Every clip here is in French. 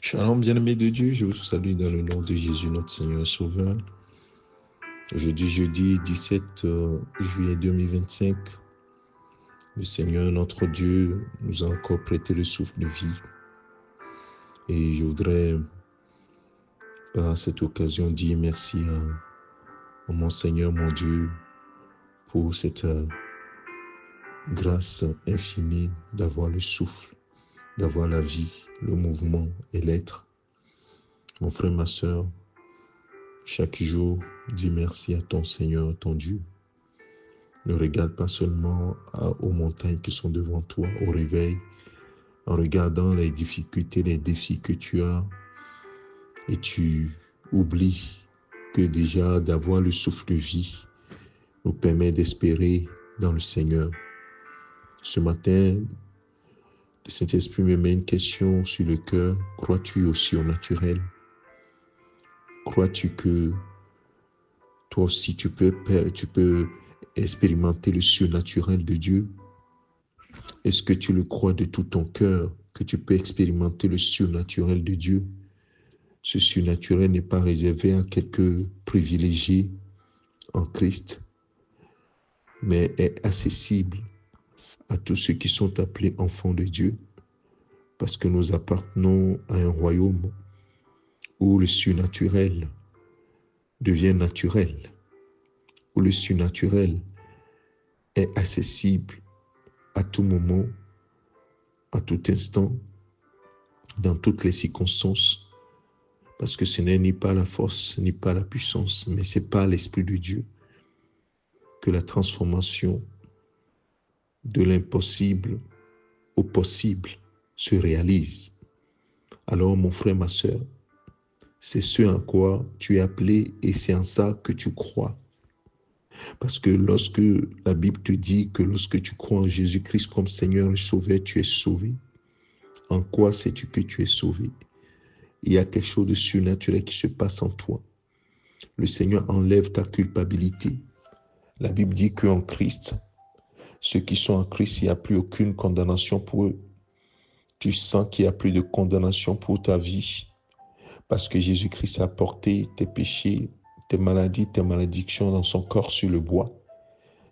Shalom, bien-aimés de Dieu, je vous salue dans le nom de Jésus, notre Seigneur et Sauveur. Jeudi 17 juillet 2025, le Seigneur, notre Dieu, nous a encore prêté le souffle de vie. Et je voudrais, par cette occasion, dire merci à mon Seigneur, mon Dieu, pour cette grâce infinie d'avoir le souffle, d'avoir la vie, le mouvement et l'être. Mon frère, ma soeur, chaque jour, dis merci à ton Seigneur, ton Dieu. Ne regarde pas seulement aux montagnes qui sont devant toi, au réveil, en regardant les difficultés, les défis que tu as, et tu oublies que déjà d'avoir le souffle de vie nous permet d'espérer dans le Seigneur. Ce matin, le Saint-Esprit me met une question sur le cœur. Crois-tu au surnaturel? Crois-tu que toi aussi tu peux expérimenter le surnaturel de Dieu? Est-ce que tu le crois de tout ton cœur, que tu peux expérimenter le surnaturel de Dieu? Ce surnaturel n'est pas réservé à quelques privilégiés en Christ, mais est accessible à tous ceux qui sont appelés enfants de Dieu, parce que nous appartenons à un royaume où le surnaturel devient naturel, où le surnaturel est accessible à tout moment, à tout instant, dans toutes les circonstances, parce que ce n'est ni par la force, ni par la puissance, mais c'est par l'Esprit de Dieu que la transformation de l'impossible au possible se réalise. Alors, mon frère, ma soeur, c'est ce en quoi tu es appelé et c'est en ça que tu crois. Parce que lorsque la Bible te dit que lorsque tu crois en Jésus-Christ comme Seigneur et Sauveur, tu es sauvé. En quoi sais-tu que tu es sauvé? Il y a quelque chose de surnaturel qui se passe en toi. Le Seigneur enlève ta culpabilité. La Bible dit qu'en Christ, ceux qui sont en Christ, il n'y a plus aucune condamnation pour eux. Tu sens qu'il n'y a plus de condamnation pour ta vie parce que Jésus-Christ a porté tes péchés, tes maladies, tes malédictions dans son corps sur le bois.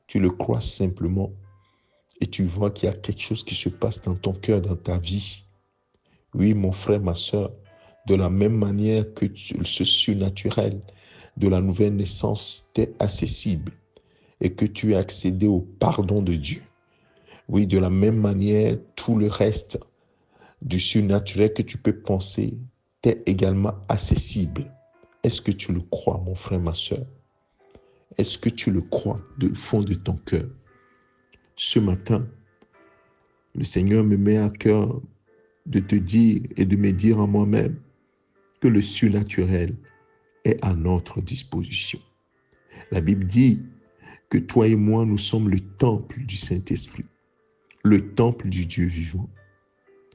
Tu le crois simplement et tu vois qu'il y a quelque chose qui se passe dans ton cœur, dans ta vie. Oui, mon frère, ma soeur, de la même manière que ce surnaturel de la nouvelle naissance t'est accessible et que tu as accédé au pardon de Dieu. Oui, de la même manière, tout le reste du surnaturel que tu peux penser t'est également accessible. Est-ce que tu le crois, mon frère, ma soeur? Est-ce que tu le crois du fond de ton cœur? Ce matin, le Seigneur me met à cœur de te dire et de me dire à moi-même que le surnaturel est à notre disposition. La Bible dit que toi et moi, nous sommes le temple du Saint-Esprit, le temple du Dieu vivant,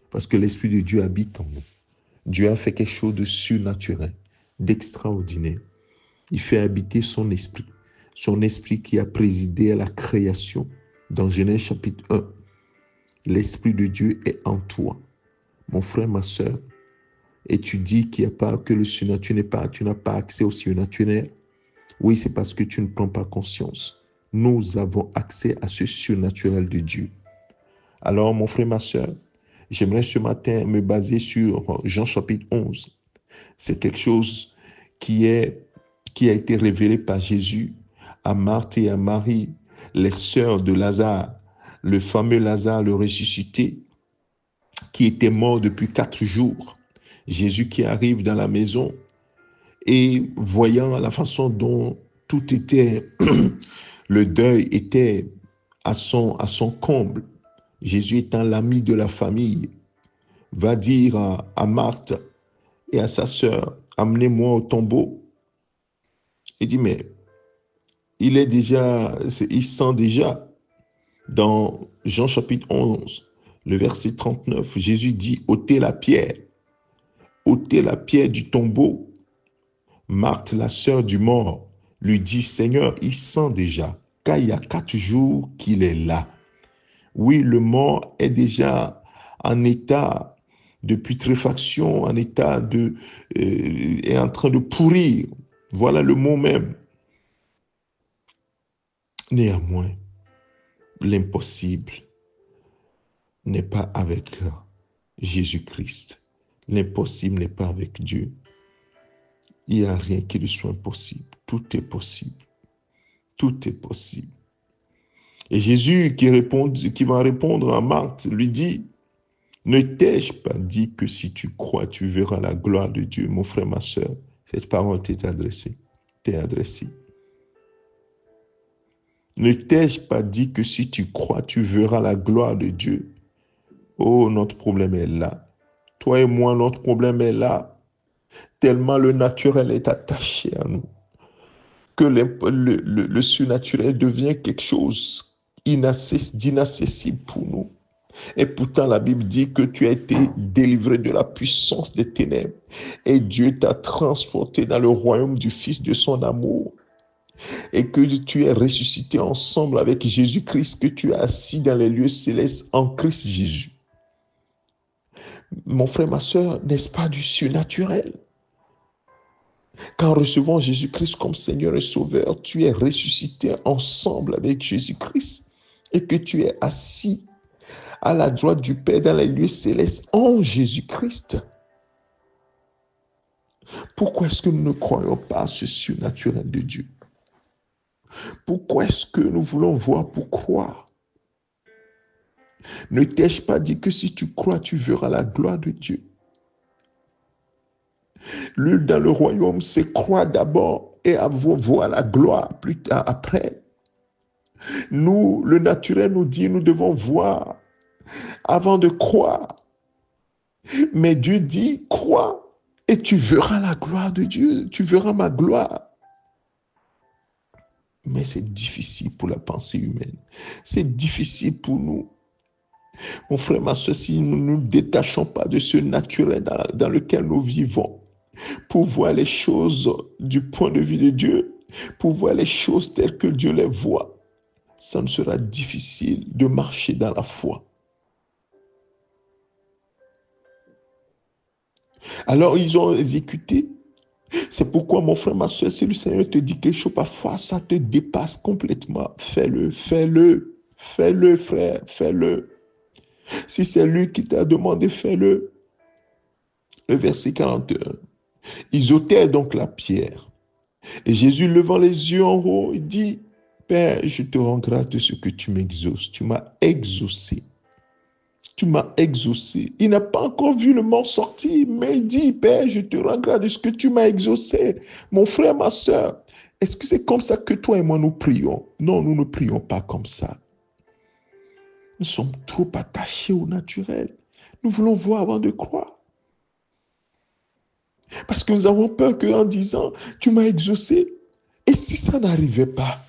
parce que l'Esprit de Dieu habite en nous. Dieu a fait quelque chose de surnaturel, d'extraordinaire. Il fait habiter son esprit qui a présidé à la création. Dans Genèse chapitre 1, l'Esprit de Dieu est en toi. Mon frère, ma soeur, et tu dis qu'il n'y a pas que le surnaturel tu n'as pas accès au surnaturel. Oui, c'est parce que tu ne prends pas conscience. Nous avons accès à ce surnaturel de Dieu. Alors, mon frère, ma soeur, j'aimerais ce matin me baser sur Jean chapitre 11. C'est quelque chose qui a été révélé par Jésus à Marthe et à Marie, les sœurs de Lazare, le fameux Lazare, le ressuscité, qui était mort depuis 4 jours. Jésus qui arrive dans la maison et voyant la façon dont tout était, le deuil était à son comble, Jésus étant l'ami de la famille, va dire à Marthe et à sa sœur, amenez-moi au tombeau. Il dit, mais il sent déjà, dans Jean chapitre 11, le verset 39, Jésus dit, ôtez la pierre du tombeau. Marthe, la sœur du mort, lui dit, Seigneur, il sent déjà, car il y a 4 jours qu'il est là. Oui, le mort est déjà en état de putréfaction, en état est en train de pourrir. Voilà le mot même. Néanmoins, l'impossible n'est pas avec Jésus-Christ. L'impossible n'est pas avec Dieu. Il n'y a rien qui ne soit impossible. Tout est possible. Tout est possible. Et Jésus qui va répondre à Marthe lui dit, ne t'ai-je pas dit que si tu crois, tu verras la gloire de Dieu, mon frère, ma soeur. Cette parole t'est adressée. Ne t'ai-je pas dit que si tu crois, tu verras la gloire de Dieu? Oh, notre problème est là. Toi et moi, notre problème est là. Tellement le naturel est attaché à nous que le surnaturel devient quelque chose d'inaccessible pour nous. Et pourtant, la Bible dit que tu as été délivré de la puissance des ténèbres et Dieu t'a transporté dans le royaume du Fils de son amour et que tu es ressuscité ensemble avec Jésus-Christ, que tu es assis dans les lieux célestes en Christ Jésus. Mon frère, ma soeur, n'est-ce pas du surnaturel? Qu'en recevant Jésus-Christ comme Seigneur et Sauveur, tu es ressuscité ensemble avec Jésus-Christ et que tu es assis à la droite du Père dans les lieux célestes en Jésus-Christ. Pourquoi est-ce que nous ne croyons pas à ce surnaturel de Dieu? Pourquoi est-ce que nous voulons voir pour croire? Ne t'ai-je pas dit que si tu crois, tu verras la gloire de Dieu? Lui, dans le royaume, c'est croire d'abord et voir la gloire plus tard, après. Nous, le naturel nous dit, nous devons voir avant de croire. Mais Dieu dit, crois et tu verras la gloire de Dieu, tu verras ma gloire. Mais c'est difficile pour la pensée humaine. C'est difficile pour nous. Mon frère, ma soeur, si nous ne nous détachons pas de ce naturel dans lequel nous vivons, pour voir les choses du point de vue de Dieu, pour voir les choses telles que Dieu les voit, ça nous sera difficile de marcher dans la foi. Alors, ils ont exécuté. C'est pourquoi, mon frère, ma soeur, si le Seigneur te dit quelque chose, parfois, ça te dépasse complètement. Fais-le, fais-le, fais-le, frère, fais-le. Si c'est lui qui t'a demandé, fais-le. Le verset 41. Ils ôtèrent donc la pierre. Et Jésus, levant les yeux en haut, il dit, Père, je te rends grâce de ce que tu m'exauces. Tu m'as exaucé. Tu m'as exaucé. Il n'a pas encore vu le mort sortir, mais il dit, Père, je te rends grâce de ce que tu m'as exaucé. Mon frère, ma soeur, est-ce que c'est comme ça que toi et moi nous prions? Non, nous ne prions pas comme ça. Nous sommes trop attachés au naturel. Nous voulons voir avant de croire. Parce que nous avons peur qu'en disant, tu m'as exaucé, et si ça n'arrivait pas?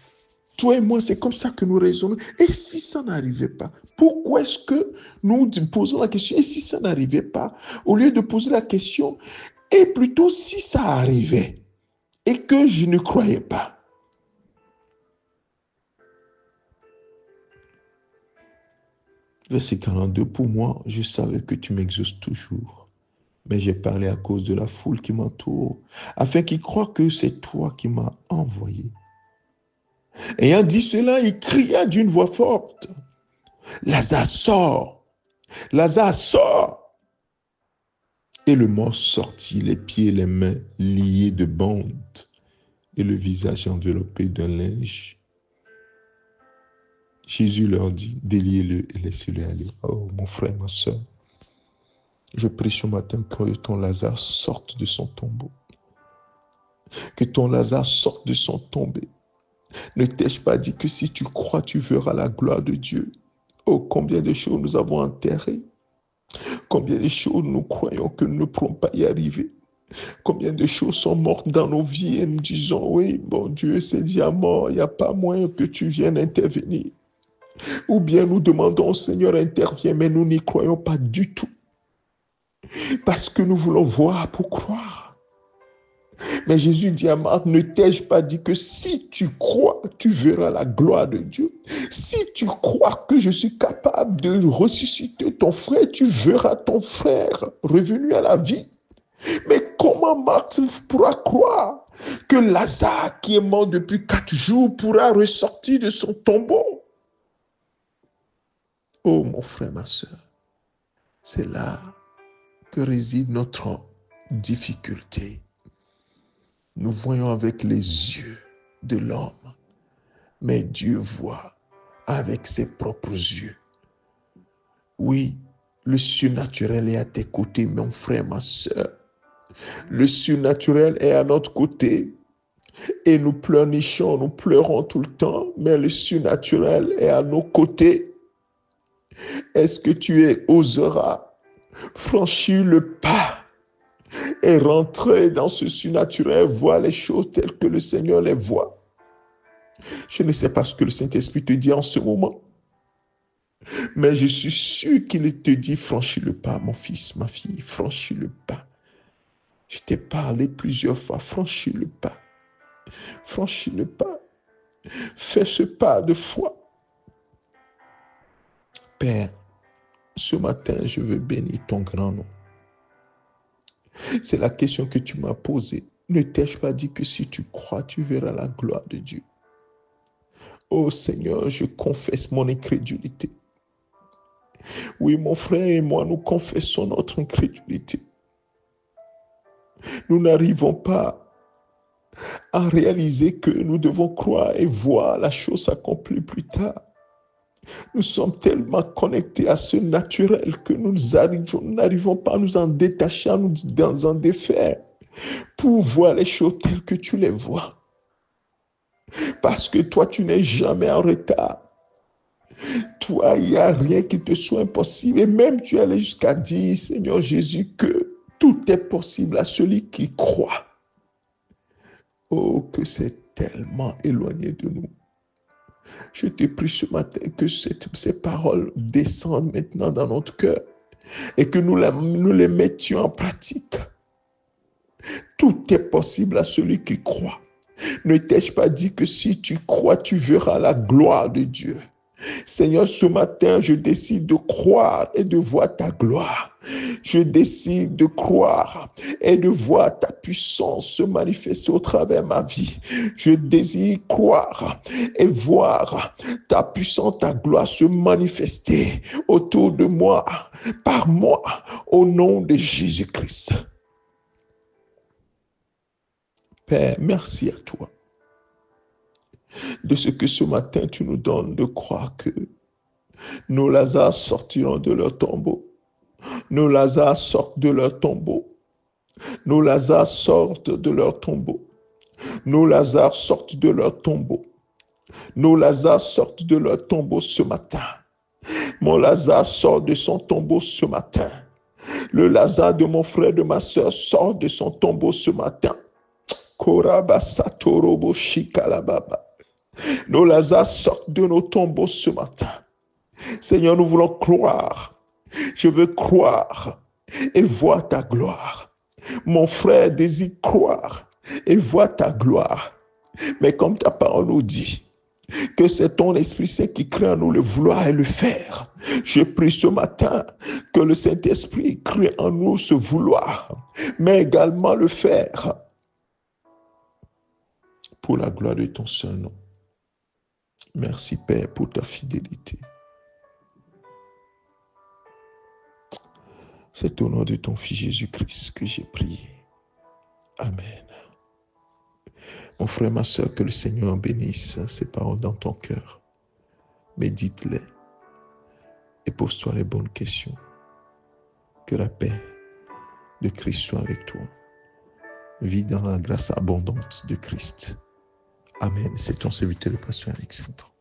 Toi et moi, c'est comme ça que nous raisonnons. Et si ça n'arrivait pas? Pourquoi est-ce que nous posons la question, et si ça n'arrivait pas? Au lieu de poser la question, et plutôt si ça arrivait, et que je ne croyais pas. Verset 42, pour moi, je savais que tu m'exauces toujours. Mais j'ai parlé à cause de la foule qui m'entoure, afin qu'ils croient que c'est toi qui m'as envoyé. Ayant dit cela, il cria d'une voix forte, Lazare, sors! Lazare, sors! Et le mort sortit, les pieds et les mains liés de bandes, et le visage enveloppé d'un linge. Jésus leur dit, déliez-le et laissez-le aller. Oh, mon frère, ma soeur, je prie ce matin que ton Lazare sorte de son tombeau. Que ton Lazare sorte de son tombeau. Ne t'ai-je pas dit que si tu crois, tu verras la gloire de Dieu? Oh, combien de choses nous avons enterrées. Combien de choses nous croyons que nous ne pourrons pas y arriver. Combien de choses sont mortes dans nos vies et nous disons, oui, bon Dieu, c'est déjà mort, il n'y a pas moyen que tu viennes intervenir. Ou bien nous demandons au Seigneur, interviens, mais nous n'y croyons pas du tout. Parce que nous voulons voir pour croire. Mais Jésus dit à Marthe, ne t'ai-je pas dit que si tu crois, tu verras la gloire de Dieu? Si tu crois que je suis capable de ressusciter ton frère, tu verras ton frère revenu à la vie. Mais comment Marthe pourra croire que Lazare, qui est mort depuis 4 jours, pourra ressortir de son tombeau? Oh mon frère, ma soeur, c'est là que réside notre difficulté. Nous voyons avec les yeux de l'homme, mais Dieu voit avec ses propres yeux. Oui, le surnaturel est à tes côtés, mon frère, ma soeur. Le surnaturel est à notre côté et nous pleurnichons, nous pleurons tout le temps, mais le surnaturel est à nos côtés. Est-ce que tu oseras franchir le pas et rentrer dans ce surnaturel, voir les choses telles que le Seigneur les voit? Je ne sais pas ce que le Saint-Esprit te dit en ce moment, mais je suis sûr qu'il te dit, franchis le pas, mon fils, ma fille, franchis le pas. Je t'ai parlé plusieurs fois, franchis le pas. Franchis le pas. Fais ce pas de foi. Père, ce matin, je veux bénir ton grand nom. C'est la question que tu m'as posée. Ne t'ai-je pas dit que si tu crois, tu verras la gloire de Dieu? Oh Seigneur, je confesse mon incrédulité. Oui, mon frère et moi, nous confessons notre incrédulité. Nous n'arrivons pas à réaliser que nous devons croire et voir la chose s'accomplir plus tard. Nous sommes tellement connectés à ce naturel que nous n'arrivons pas à nous en détacher, à nous en défaire pour voir les choses telles que tu les vois. Parce que toi, tu n'es jamais en retard. Toi, il n'y a rien qui te soit impossible. Et même tu es allé jusqu'à dire, Seigneur Jésus, que tout est possible à celui qui croit. Oh, que c'est tellement éloigné de nous. Je te prie ce matin que ces paroles descendent maintenant dans notre cœur et que nous les mettions en pratique. Tout est possible à celui qui croit. Ne t'ai-je pas dit que si tu crois, tu verras la gloire de Dieu? Seigneur, ce matin, je décide de croire et de voir ta gloire. Je décide de croire et de voir ta puissance se manifester au travers de ma vie. Je désire croire et voir ta puissance, ta gloire se manifester autour de moi, par moi, au nom de Jésus-Christ. Père, merci à toi de ce que ce matin tu nous donnes de croire que nos Lazare sortiront de leur tombeau. Nos Lazare sortent de leur tombeau. Nos Lazare sortent de leur tombeau. Nos Lazare sortent de leur tombeau. Nos Lazare sortent de leur tombeau ce matin. Mon Lazare sort de son tombeau ce matin. Le Lazare de mon frère, de ma soeur sort de son tombeau ce matin. Korabasatorobo shikalababa. Nos Lazare sortent de nos tombeaux ce matin. Seigneur, nous voulons croire. Je veux croire et voir ta gloire. Mon frère désire croire et voir ta gloire. Mais comme ta parole nous dit, que c'est ton Esprit Saint qui crée en nous le vouloir et le faire. Je prie ce matin que le Saint-Esprit crée en nous ce vouloir, mais également le faire pour la gloire de ton seul nom. Merci Père pour ta fidélité. C'est au nom de ton Fils Jésus-Christ que j'ai prié. Amen. Mon frère, ma soeur, que le Seigneur bénisse ces paroles dans ton cœur. Médite-les et pose-toi les bonnes questions. Que la paix de Christ soit avec toi. Vis dans la grâce abondante de Christ. Amen. C'est ton serviteur, le pasteur Alexandre.